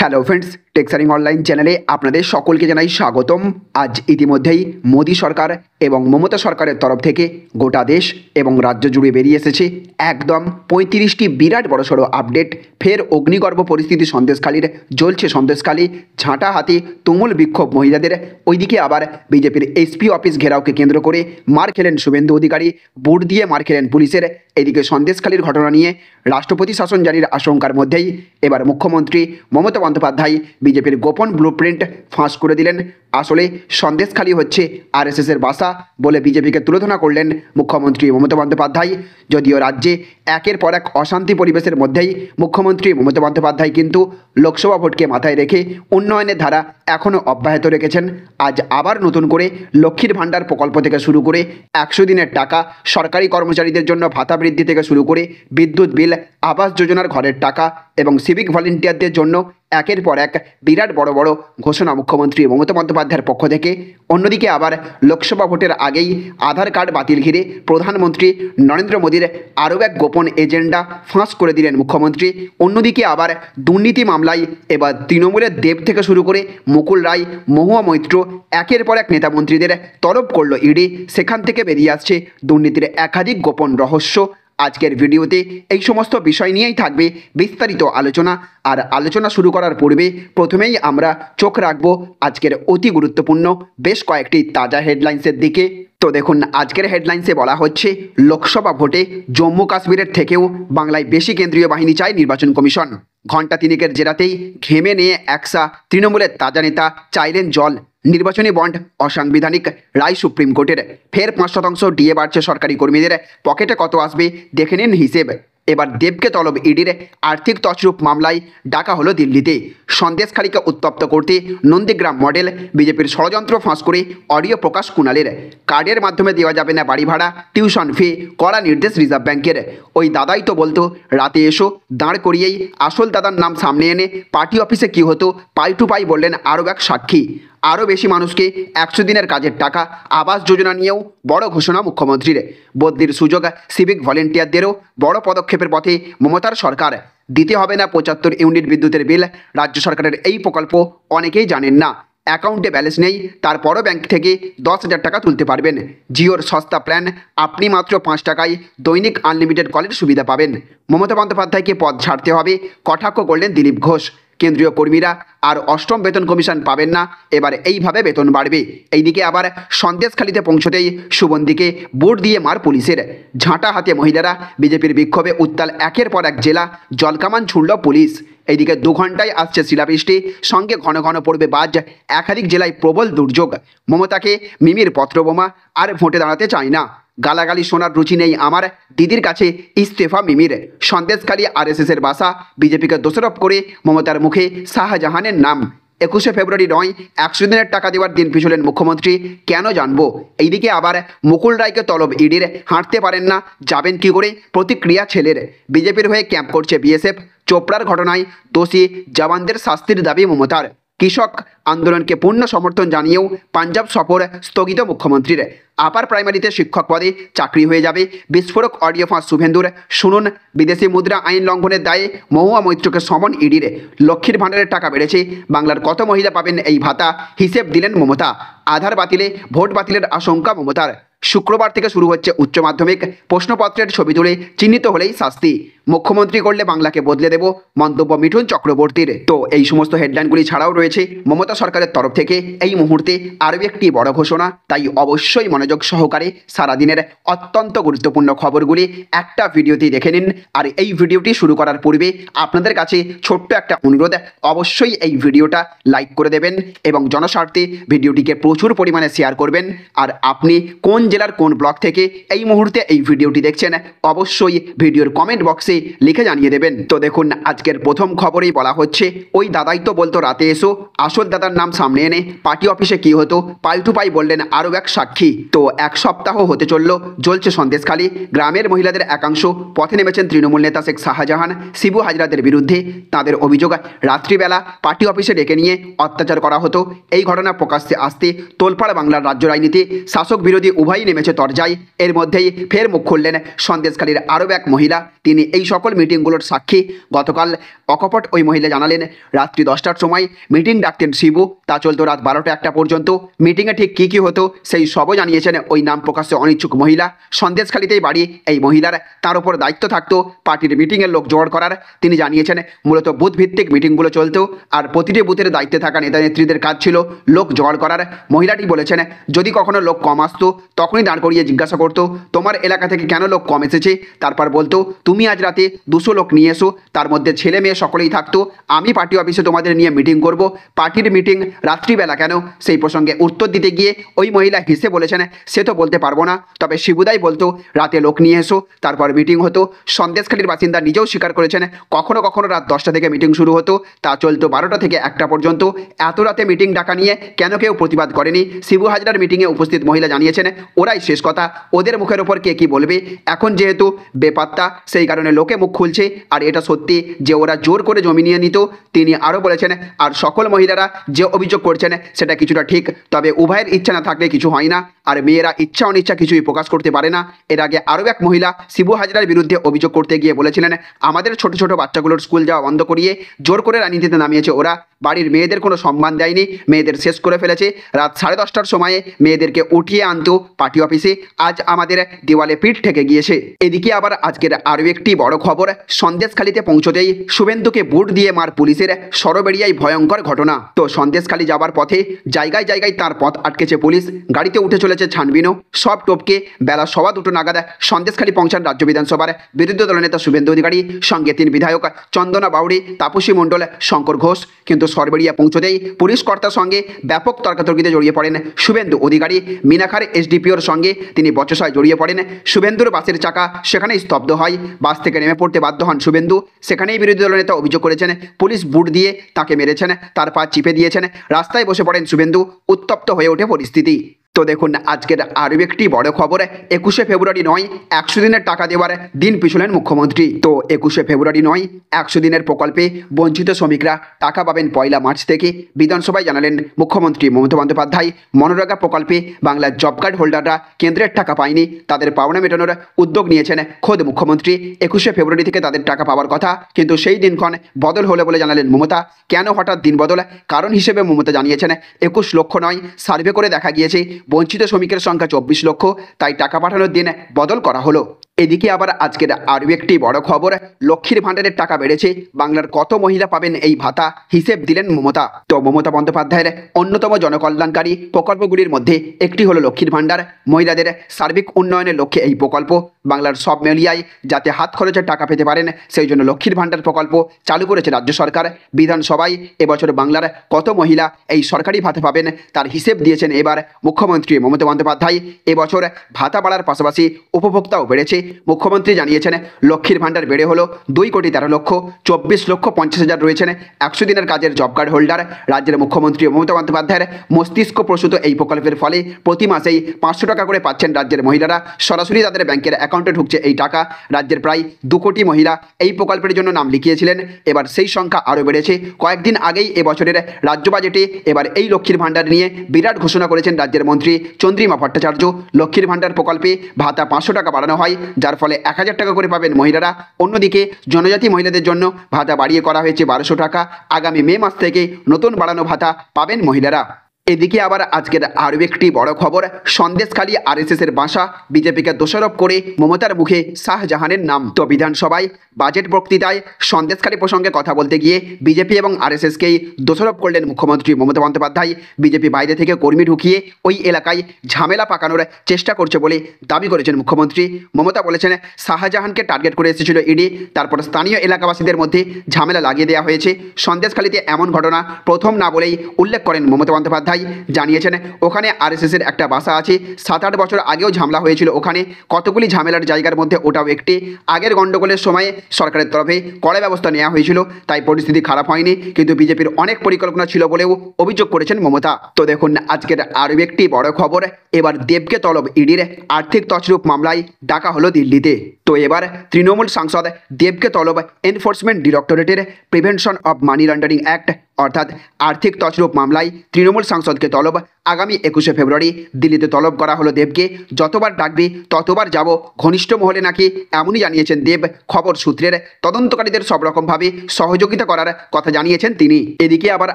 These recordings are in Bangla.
হ্যালো ফ্রেন্ডস, টেক্সারিং অনলাইন চ্যানেলে আপনাদের সকলকে জানাই স্বাগতম। আজ ইতিমধ্যেই মোদী সরকার এবং মমতা সরকারের তরফ থেকে গোটা দেশ এবং রাজ্য জুড়ে বেরিয়ে এসেছে একদম 35টি বিরাট বড়সড় আপডেট। ফের অগ্নিগর্ভ পরিস্থিতি সন্দেশখালীর, জ্বলছে সন্দেশখালী, ঝাঁটা হাতে তুমুল বিক্ষোভ মহিলাদের। ওইদিকে আবার বিজেপির এসপি অফিস ঘেরাওকে কেন্দ্র করে মার খেলেন শুভেন্দু অধিকারী, বুট দিয়ে মার খেলেন পুলিশের। এদিকে সন্দেশখালীর ঘটনা নিয়ে রাষ্ট্রপতি শাসন জারির আশঙ্কার মধ্যেই এবার মুখ্যমন্ত্রী মমতা বন্দ্যোপাধ্যায় বিজেপির গোপন ব্লুপ্রিন্ট ফাঁস করে দিলেন। আসলে সন্দেশখালী হচ্ছে আরএসএসের বাসা বলে বিজেপিকে তুলোধনা করলেন মুখ্যমন্ত্রী মমতা বন্দ্যোপাধ্যায়। যদিও রাজ্যে একের পর এক অশান্তি পরিবেশের মধ্যেই মুখ্যমন্ত্রী মমতা বন্দ্যোপাধ্যায় কিন্তু লোকসভা ভোটকে মাথায় রেখে উন্নয়নের ধারা এখনও অব্যাহত রেখেছেন। আজ আবার নতুন করে লক্ষ্মীর ভাণ্ডার প্রকল্প থেকে শুরু করে 100 দিনের টাকা, সরকারি কর্মচারীদের জন্য ভাতা বৃদ্ধি থেকে শুরু করে বিদ্যুৎ বিল, আবাস যোজনার ঘরের টাকা এবং সিভিক ভলেন্টিয়ারদের জন্য একের পর এক বিরাট বড় বড় ঘোষণা মুখ্যমন্ত্রী মমতা বন্দ্যোপাধ্যায়ের পক্ষ থেকে। অন্যদিকে আবার লোকসভা ভোটের আগেই আধার কার্ড বাতিল ঘিরে প্রধানমন্ত্রী নরেন্দ্র মোদীর আরও এক গোপন এজেন্ডা ফাঁস করে দিলেন মুখ্যমন্ত্রী। অন্যদিকে আবার দুর্নীতি মামলায় এবার তৃণমূলের দেব থেকে শুরু করে মুকুল রায়, মহুয়া মৈত্র, একের পর এক নেতা মন্ত্রীদের তলব করল ইডি। সেখান থেকে বেরিয়ে আসছে দুর্নীতির একাধিক গোপন রহস্য। আজকের ভিডিওতে এই সমস্ত বিষয় নিয়েই থাকবে বিস্তারিত আলোচনা। আর আলোচনা শুরু করার পূর্বে প্রথমেই আমরা চোখ রাখবো আজকের অতি গুরুত্বপূর্ণ বেশ কয়েকটি তাজা হেডলাইন্সের দিকে। তো দেখুন, আজকের হেডলাইন্সে বলা হচ্ছে লোকসভা ভোটে জম্মু কাশ্মীরের থেকেও বাংলায় বেশি কেন্দ্রীয় বাহিনী চায় নির্বাচন কমিশন। ঘণ্টা তিনেকের জেরাতেই ঘেমে নিয়ে একসা তৃণমূলের তাজা নেতা চাইলেন জল। নির্বাচনী বন্ড অসাংবিধানিক, রায় সুপ্রিম কোর্টের। ফের 5% ডিএ বাড়ছে সরকারি কর্মীদের, পকেটে কত আসবে দেখে নিন হিসেব। এবার দেবকে তলব ইডির, আর্থিক তছরূপ মামলায় ডাকা হলো দিল্লিতে। সন্দেশখালীকে উত্তপ্ত করতে নন্দীগ্রাম মডেল, বিজেপির ষড়যন্ত্র ফাঁস করে অডিও প্রকাশ কুণালের। কার্ডের মাধ্যমে দেওয়া যাবে না বাড়ি ভাড়া, টিউশন ফি, কড়া নির্দেশ রিজার্ভ ব্যাংকের। ওই দাদাই তো বলতো রাতে এসো, দাঁড় করিয়েই আসল দাদার নাম সামনে এনে পার্টি অফিসে কী হতো পাই টু পাই বললেন আরও এক সাক্ষী। আরও বেশি মানুষকে 100 দিনের কাজের টাকা, আবাস যোজনা নিয়েও বড় ঘোষণা মুখ্যমন্ত্রীর। বদলির সুযোগ সিভিক ভলেন্টিয়ারদেরও, বড় পদক্ষেপের পথে মমতার সরকার। দিতে হবে না 75 ইউনিট বিদ্যুতের বিল। রাজ্য সরকারের এই প্রকল্প অনেকেই জানেন না। অ্যাকাউন্টে ব্যালেন্স নেই, তারপরও ব্যাংক থেকে 10,000 টাকা তুলতে পারবেন। জিওর সস্তা প্ল্যান, আপনি মাত্র 5 টাকায় দৈনিক আনলিমিটেড কলের সুবিধা পাবেন। মমতা বন্দ্যোপাধ্যায়কে পদ ছাড়তে হবে, কটাক্ষ করলেন দিলীপ ঘোষ। কেন্দ্রীয় কর্মীরা আর 8ম বেতন কমিশন পাবেন না, এবার এইভাবে বেতন বাড়বে। এইদিকে আবার সন্দেশখালীতে পৌঁছতেই সুবন্দিকে বুট দিয়ে মার পুলিশের। ঝাঁটা হাতে মহিলারা, বিজেপির বিক্ষোভে উত্তাল একের পর এক জেলা, জলকামান ছুড়ল পুলিশ। এইদিকে 2 ঘন্টায় আসছে শিলাবৃষ্টি, সঙ্গে ঘন ঘন পড়বে বাজ। একাধিক জেলায় প্রবল দুর্যোগ। মমতাকে মিমির পত্রবোমা, আর ভোটে দাঁড়াতে চায় না। গালাগালি শোনার রুচি নেই আমার, দিদির কাছে ইস্তেফা মিমির। সন্দেশখালী আরএসএসের বাসা, বিজেপিকে দোষারোপ করে মমতার মুখে শাহজাহানের নাম। 21শে ফেব্রুয়ারি নয়, 100 দিনের টাকা দেওয়ার দিন পিছলেন মুখ্যমন্ত্রী, কেন জানবো। এইদিকে আবার মুকুল রায়কে তলব ইডির, হাঁটতে পারেন না, যাবেন কি করে, প্রতিক্রিয়া ছেলের। বিজেপির হয়ে ক্যাম্প করছে বিএসএফ। চোপড়ার ঘটনায় দোষী জওয়ানদের শাস্তির দাবি মমতার। কৃষক আন্দোলনকে পূর্ণ সমর্থন জানিয়েও পাঞ্জাব সফর স্থগিত মুখ্যমন্ত্রীর। আপার প্রাইমারিতে শিক্ষক পদে চাকরি হয়ে যাবে। বিস্ফোরক অডিও ফাঁস শুভেন্দুর, শুনুন। বিদেশি মুদ্রা আইন লঙ্ঘনের দায়ে মহুয়া মৈত্রকে সমন ইডির। লক্ষ্মীর ভাণ্ডারের টাকা বেড়েছে, বাংলার কত মহিলা পাবেন এই ভাতা, হিসেব দিলেন মমতা। আধার বাতিলে ভোট বাতিলের আশঙ্কা মমতার। শুক্রবার থেকে শুরু হচ্ছে উচ্চ মাধ্যমিক, প্রশ্নপত্রের ছবি তুলে চিহ্নিত হলেই শাস্তি। মুখ্যমন্ত্রী করলে বাংলাকে বদলে দেব, মন্তব্য মিঠুন চক্রবর্তীর। তো এই সমস্ত হেডলাইনগুলি ছাড়াও রয়েছে মমতা সরকারের তরফ থেকে এই মুহূর্তে আরও একটি বড় ঘোষণা। তাই অবশ্যই মনোযোগ সহকারে সারাদিনের অত্যন্ত গুরুত্বপূর্ণ খবরগুলি একটা ভিডিওতেই দেখে নিন। আর এই ভিডিওটি শুরু করার পূর্বে আপনাদের কাছে ছোট্ট একটা অনুরোধ, অবশ্যই এই ভিডিওটা লাইক করে দেবেন এবং জনস্বার্থে ভিডিওটিকে প্রচুর পরিমাণে শেয়ার করবেন। আর আপনি কোন জেলার কোন ব্লক থেকে এই মুহূর্তে এই ভিডিওটি দেখছেন অবশ্যই ভিডিওর কমেন্ট বক্সে লিখে জানিয়ে দেবেন। তো দেখুন, আজকের প্রথম খবরেই বলা হচ্ছে ওই দাদাই তো বলতো রাতে এসো, আসল দাদার নাম সামনে এনে পার্টি অফিসে কি হতো পাই টু পাই বললেন আরও এক সাক্ষী। তো 1 সপ্তাহ হতে চলল, জ্বলছে সন্দেশখালী। গ্রামের মহিলাদের একাংশ পথে নেমেছেন তৃণমূল নেতা শেখ শাহজাহান, শিবু হাজরাদের বিরুদ্ধে। তাদের অভিযোগ রাত্রিবেলা পার্টি অফিসে ডেকে নিয়ে অত্যাচার করা হতো। এই ঘটনা প্রকাশ্যে আসতে তোলপাড় বাংলার রাজ্য রাজনীতি, শাসক বিরোধী উভয়ই নেমেছে তরজায়। এর মধ্যেই ফের মুখ খুললেন সন্দেশখালীর আরও এক মহিলা। তিনি এই সকল মিটিংগুলোর সাক্ষী গতকাল অকপট ওই মহিলা জানালেন, রাত্রি 10টার সময় মিটিং ডাকতেন শিবু, তা চলতো রাত 12টা-1টা পর্যন্ত। মিটিংয়ে ঠিক কী কী হতো সেই সবও জানিয়েছেন ওই নাম প্রকাশ্যে অনিচ্ছুক মহিলা। সন্দেশখালিতেই বাড়ি এই মহিলার, তার উপর দায়িত্ব থাকতো পার্টির মিটিংয়ের লোক জোগাড় করার। তিনি জানিয়েছেন মূলত বুথ ভিত্তিক মিটিংগুলো চলতো, আর প্রতিটি বুথের দায়িত্বে থাকা নেতা নেত্রীদের কাজ ছিল লোক জোগাড় করার। মহিলাটি বলেছেন, যদি কখনো লোক কম আসতো তখনই দাঁড় করিয়ে জিজ্ঞাসা করতো তোমার এলাকা থেকে কেন লোক কম এসেছে। তারপর বলতো তুমি আজ রাতে 200 লোক নিয়ে এসো, তার মধ্যে ছেলে মেয়ে সকলেই থাকতো। আমি পার্টি অফিসে তোমাদের নিয়ে মিটিং করব। পার্টির মিটিং রাত্রিবেলা কেন? সেই প্রসঙ্গে উত্তর দিতে গিয়ে ওই মহিলা হেসে বলেছেন, সে তো বলতে পারবো না, তবে শিবুদাই বলতো রাতে লোক নিয়ে এসো, তারপর মিটিং হতো। সন্দেশখালির বাসিন্দা নিজেও স্বীকার করেছেন কখনো কখনো রাত 10টা থেকে মিটিং শুরু হতো, তা চলতো 12টা থেকে 1টা পর্যন্ত। এত রাতে মিটিং ডাকা নিয়ে কেন কেউ প্রতিবাদ করেনি। শিবু হাজরার মিটিংয়ে উপস্থিত মহিলা জানিয়েছেন ওরাই শেষ কথা, ওদের মুখের ওপর কে কি বলবে। এখন যেহেতু বেপাত্তা সেই কারণে লোকে মুখ খুলছে, আর এটা সত্যি যে ওরা জোর করে জমি নিয়ে নিত। তিনি আরও বলেছেন, আর সকল মহিলারা যে অভিযোগ করছেন সেটা কিছুটা ঠিক, তবে উভয়ের ইচ্ছা না থাকলে কিছু হয় না, আর মেয়েরা ইচ্ছা অনিচ্ছা কিছুই প্রকাশ করতে পারে না। এর আগে আরও এক মহিলা শিবু হাজরার বিরুদ্ধে অভিযোগ করতে গিয়ে বলেছিলেন, আমাদের ছোট ছোট বাচ্চাগুলোর স্কুল যাওয়া বন্ধ করিয়ে জোর করে রাজনীতিতে নামিয়েছে ওরা, বাড়ির মেয়েদের কোনো সম্মান দেয়নি, মেয়েদের শেষ করে ফেলেছে। রাত 10:30টার সময়ে মেয়েদেরকে উঠিয়ে আনতো পার্টি অফিসে, আজ আমাদের দেওয়ালে পিঠ ঠেকে গিয়েছে। এদিকে আবার আজকের আরও একটি বড় খবর, সন্দেশখালিতে পৌঁছতেই শুভেন্দুকে বুট দিয়ে মার পুলিশের, সরবেরিয়ায় ভয়ঙ্কর ঘটনা। তো সন্দেশখালি যাবার পথে জায়গায় জায়গায় তার পথ আটকেছে পুলিশ, গাড়িতে উঠে চলেছে ছানবিনও। সব টপকে বেলা 2:15 নাগাদ সন্দেশখালি পৌঁছান রাজ্য বিধানসভার বিরোধী দলনেতা শুভেন্দু অধিকারী, সঙ্গে 3 বিধায়ক চন্দনা বাউড়ি, তাপসী মণ্ডল, শঙ্কর ঘোষ। কিন্তু সরবেরিয়া পৌঁছতেই পুলিশ কর্তার সঙ্গে ব্যাপক তর্কাতর্কিতে জড়িয়ে পড়েন শুভেন্দু অধিকারী। মিনাখার এসডিপিওর সঙ্গে তিনি বচসায় জড়িয়ে পড়েন। শুভেন্দুর বাসের চাকা সেখানেই স্তব্ধ হয়, বাস থেকে নেমে পড়তে বাধ্য হন শুভেন্দু। সেখানেই বিরোধী দলনেতা অভিযোগ করেছেন পুলিশ বুট দিয়ে তাকে মেরেছেন, তার পা চিপে দিয়েছেন। রাস্তায় বসে পড়েন শুভেন্দু, উত্তপ্ত হয়ে ওঠে পরিস্থিতি। তো দেখুন আজকের আরও একটি বড় খবর, 21শে ফেব্রুয়ারি নয় 100 দিনের টাকা দেওয়ার দিন পিছলেন মুখ্যমন্ত্রী। তো 21শে ফেব্রুয়ারি নয় 100 দিনের প্রকল্পে বঞ্চিত শ্রমিকরা টাকা পাবেন 1 মার্চ থেকে। বিধানসভায় জানালেন মুখ্যমন্ত্রী মমতা বন্দ্যোপাধ্যায়, মনরেগা প্রকল্পে বাংলার জব কার্ড হোল্ডাররা কেন্দ্রের টাকা পায়নি, তাদের পাওনা মেটানোর উদ্যোগ নিয়েছেন খোদ মুখ্যমন্ত্রী। 21শে ফেব্রুয়ারি থেকে তাদের টাকা পাওয়ার কথা, কিন্তু সেই দিনক্ষণ বদল হলো বলে জানালেন মমতা। কেন হঠাৎ দিন বদল? কারণ হিসেবে মমতা জানিয়েছেন 21 লক্ষ নয়, সার্ভে করে দেখা গিয়েছে বঞ্চিত শ্রমিকের সংখ্যা 24 লক্ষ, তাই টাকা পাঠানোর দিন বদল করা হলো। এদিকে আবার আজকের আরও একটি বড় খবর, লক্ষ্মীর ভাণ্ডারের টাকা বেড়েছে, বাংলার কত মহিলা পাবেন এই ভাতা, হিসেব দিলেন মমতা। তো মমতা বন্দ্যোপাধ্যায়ের অন্যতম জনকল্যাণকারী প্রকল্পগুলির মধ্যে একটি হলো লক্ষ্মীর ভাণ্ডার। মহিলাদের সার্বিক উন্নয়নের লক্ষ্যে এই প্রকল্প, বাংলার সব মেলিয়ায় যাতে হাত খরচের টাকা পেতে পারেন সেই জন্য লক্ষ্মীর ভাণ্ডার প্রকল্প চালু করেছে রাজ্য সরকার। বিধানসভায় এবছর বাংলার কত মহিলা এই সরকারি ভাতা পাবেন তার হিসেব দিয়েছেন এবার মুখ্যমন্ত্রী মমতা বন্দ্যোপাধ্যায়। এবছর ভাতা বাড়ার পাশাপাশি উপভোক্তাও বেড়েছে। মুখ্যমন্ত্রী জানিয়েছেন লক্ষ্মীর ভাণ্ডার বেড়ে হলো 2,13,00,000, 24,50,000 রয়েছেন 100 দিনের কাজের জব কার্ড হোল্ডার। রাজ্যের মুখ্যমন্ত্রী মমতা বন্দ্যোপাধ্যায়ের মস্তিষ্ক প্রসূত এই প্রকল্পের ফলে প্রতি মাসেই 500 টাকা করে পাচ্ছেন রাজ্যের মহিলারা, সরাসরি তাদের ব্যাংকের অ্যাকাউন্টে ঢুকছে এই টাকা। রাজ্যের প্রায় 2 কোটি মহিলা এই প্রকল্পের জন্য নাম লিখিয়েছিলেন, এবার সেই সংখ্যা আরও বেড়েছে। কয়েকদিন আগেই এবছরের রাজ্য বাজেটে এবার এই লক্ষ্মীর ভাণ্ডার নিয়ে বিরাট ঘোষণা করেছেন রাজ্যের মন্ত্রী চন্দ্রিমা ভট্টাচার্য। লক্ষ্মীর ভাণ্ডার প্রকল্পে ভাতা 500 টাকা বাড়ানো হয়, যার ফলে 1000 টাকা করে পাবেন মহিলারা। অন্যদিকে জনজাতি মহিলাদের জন্য ভাতা বাড়িয়ে করা হয়েছে 1200 টাকা। আগামী মে মাস থেকে নতুন বাড়ানো ভাতা পাবেন মহিলারা। এদিকে আবার আজকের আরও একটি বড় খবর, সন্দেশখালি আরএসএসের বাসা, বিজেপিকে দোষারোপ করে মমতার মুখে শাহজাহানের নাম। তো বিধানসভায় বাজেট বক্তৃতায় সন্দেশখালি প্রসঙ্গে কথা বলতে গিয়ে বিজেপি এবং আরএসএসকেই দোষারোপ করলেন মুখ্যমন্ত্রী মমতা বন্দ্যোপাধ্যায়। বিজেপি বাইরে থেকে কর্মী ঢুকিয়ে ওই এলাকায় ঝামেলা পাকানোর চেষ্টা করছে বলে দাবি করেছেন মুখ্যমন্ত্রী। মমতা বলেছেন শাহজাহানকে টার্গেট করে এসেছিল ইডি, তারপর স্থানীয় এলাকাবাসীদের মধ্যে ঝামেলা লাগিয়ে দেওয়া হয়েছে। সন্দেশখালিতে এমন ঘটনা প্রথম না বলেই উল্লেখ করেন মমতা বন্দ্যোপাধ্যায়। জানিয়েছেন ওখানে আরএসএসের একটা বাসা আছে, 7-8 বছর আগেও ঝামেলা হয়েছিল ওখানে, কতগুলি ঝামেলার জায়গার মধ্যে ওটাও একটি। আগের গণ্ডগোলের সময়ে সরকারের তরফে কড়া ব্যবস্থা নেওয়া হয়েছিল, তাই পরিস্থিতি খারাপ হয়নি, কিন্তু বিজেপির অনেক পরিকল্পনা ছিল বলেও অভিযোগ করেছেন মমতা। তো দেখুন আজকের আরও একটি বড় খবর, এবার দেবকে তলব ইডির, আর্থিক তছরূপ মামলায় ডাকা হলো দিল্লিতে। তো এবার তৃণমূল সাংসদ দেবকে তলব এনফোর্সমেন্ট ডিরেক্টরেটের prevention of money laundering act অর্থাৎ আর্থিক তছরূপ মামলায় তৃণমূল সাংসদকে তলব। আগামী 21শে ফেব্রুয়ারি দিল্লিতে তলব করা হলো দেবকে। যতবার ডাকবে ততবার যাব। ঘনিষ্ঠ মহলে নাকি এমনই জানিয়েছেন দেব। খবর সূত্রের তদন্তকারীদের সব রকমভাবে সহযোগিতা করার কথা জানিয়েছেন তিনি। এদিকে আবার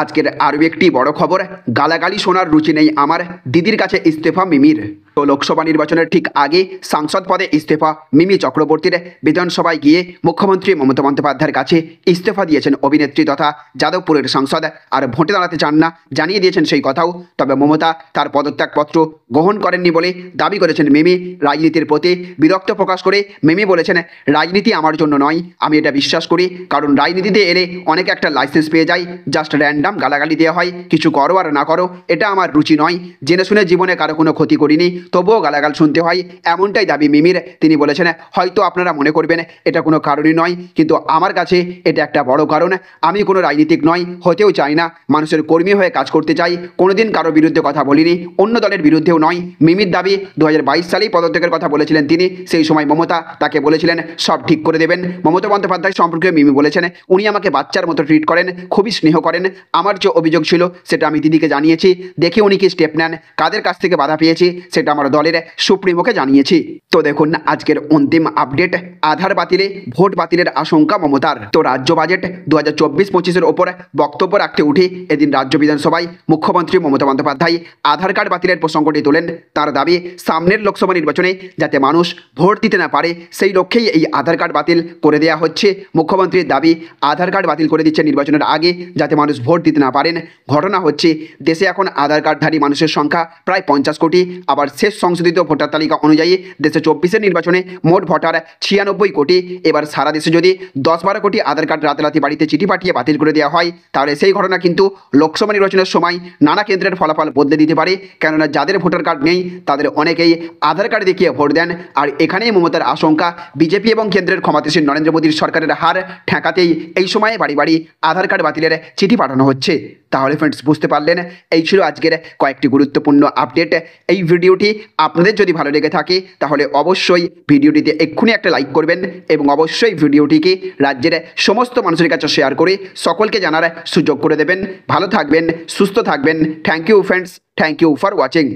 আজকের আরও একটি বড় খবর, গালাগালি শোনার রুচি নেই আমার, দিদির কাছে ইস্তফা মিমির। তো লোকসভা নির্বাচনের ঠিক আগে সাংসদ পদে ইস্তফা মিমি চক্রবর্তীর। বিধানসভায় গিয়ে মুখ্যমন্ত্রী মমতা বন্দ্যোপাধ্যায়ের কাছে ইস্তফা দিয়েছেন অভিনেত্রী তথা যাদবপুরের সাংসদ। আর ভোটে দাঁড়াতে চান না জানিয়ে দিয়েছেন সেই কথাও। তবে মমতা তার পদত্যাগপত্র গ্রহণ করেননি বলে দাবি করেছেন মিমি। রাজনীতির প্রতি বিরক্ত প্রকাশ করে মিমি বলেছেন, রাজনীতি আমার জন্য নয়, আমি এটা বিশ্বাস করি, কারণ রাজনীতিতে এলে অনেকে একটা লাইসেন্স পেয়ে যায়, জাস্ট র্যান্ডাম গালাগালি দেওয়া হয়, কিছু করো আর না করো, এটা আমার রুচি নয়। জেনে শুনে জীবনে কারো কোনো ক্ষতি করিনি, তবুও গালাগাল শুনতে হয়, এমনটাই দাবি মিমির। তিনি বলেছেন, হয়তো আপনারা মনে করবেন এটা কোনো কারণই নয়, কিন্তু আমার কাছে এটা একটা বড় কারণ। আমি কোনো রাজনীতিক নয়, হতেও চাই না, মানুষের কর্মী হয়ে কাজ করতে চাই, কোনোদিন কারোর বিরুদ্ধে কথা বলিনি, অন্য দলের বিরুদ্ধেও নয়। মিমির দাবি 2022 সালেই পদত্যাগের কথা বলেছিলেন তিনি। সেই সময় মমতা তাকে বলেছিলেন সব ঠিক করে দেবেন। মমতা বন্দ্যোপাধ্যায় সম্পর্কে মিমি বলেছেন, উনি আমাকে বাচ্চার মতো ট্রিট করেন, খুবই স্নেহ করেন। আমার যে অভিযোগ ছিল সেটা আমি দিদিকে জানিয়েছি, দেখে উনি কি স্টেপ নেন, কাদের কাছ থেকে বাধা পেয়েছি সেটা আমার দলের সুপ্রিমোকে জানিয়েছি। তো দেখুন আজকের অন্তিম আপডেট, আধার বাতিলে ভোট বাতিলের আশঙ্কা মমতার। তো রাজ্য বাজেট 2024-25-এর ওপর বক্তব্য রাখতে উঠে এদিন রাজ্য বিধানসভায় মুখ্যমন্ত্রী মমতা বন্দ্যোপাধ্যায় আধার কার্ড বাতিলের প্রসঙ্গটি তোলেন। তার দাবি, সামনের লোকসভা নির্বাচনে যাতে মানুষ ভোট দিতে না পারে সেই লক্ষ্যেই এই আধার কার্ড বাতিল করে দেওয়া হচ্ছে। মুখ্যমন্ত্রীর দাবি, আধার কার্ড বাতিল করে দিচ্ছে নির্বাচনের আগে যাতে মানুষ ভোট দিতে না পারেন। ঘটনা হচ্ছে, দেশে এখন আধার কার্ডধারী মানুষের সংখ্যা প্রায় 50 কোটি। আবার শেষ সংশোধিত ভোটার তালিকা অনুযায়ী দেশে 24-এর নির্বাচনে মোট ভোটার 96 কোটি। এবার সারা দেশে যদি 10-12 কোটি আধার কার্ড রাতারাতি বাড়িতে চিঠি পাঠিয়ে বাতিল করে দেওয়া হয়, তাহলে সেই ঘটনা কিন্তু লোকসভা নির্বাচনের সময় নানা কেন্দ্রের ফলাফল বদলে দিতে পারে। কেননা যাদের ভোটার কার্ড নেই তাদের অনেকেই আধার কার্ড দেখিয়ে ভোট দেন। আর এখানেই মমতার আশঙ্কা, বিজেপি এবং কেন্দ্রের ক্ষমতাসীন নরেন্দ্র মোদীর সরকারের হার ঠেকাতেই এই সময়ে বাড়ি বাড়ি আধার কার্ড বাতিলের চিঠি পাঠানো হচ্ছে। তাহলে ফ্রেন্ডস বুঝতে পারলেন, এই ছিল আজকের কয়েকটি গুরুত্বপূর্ণ আপডেট। এই ভিডিওটি আপনাদের যদি ভালো লেগে থাকে তাহলে অবশ্যই ভিডিওটিতে এক্ষুনি একটা লাইক করবেন এবং অবশ্যই ভিডিওটিকে রাজ্যের সমস্ত মানুষের কাছে শেয়ার করে সকলকে জানার সুযোগ করে দেবেন। ভালো থাকবেন, সুস্থ থাকবেন। Thank you friends, thank you for watching.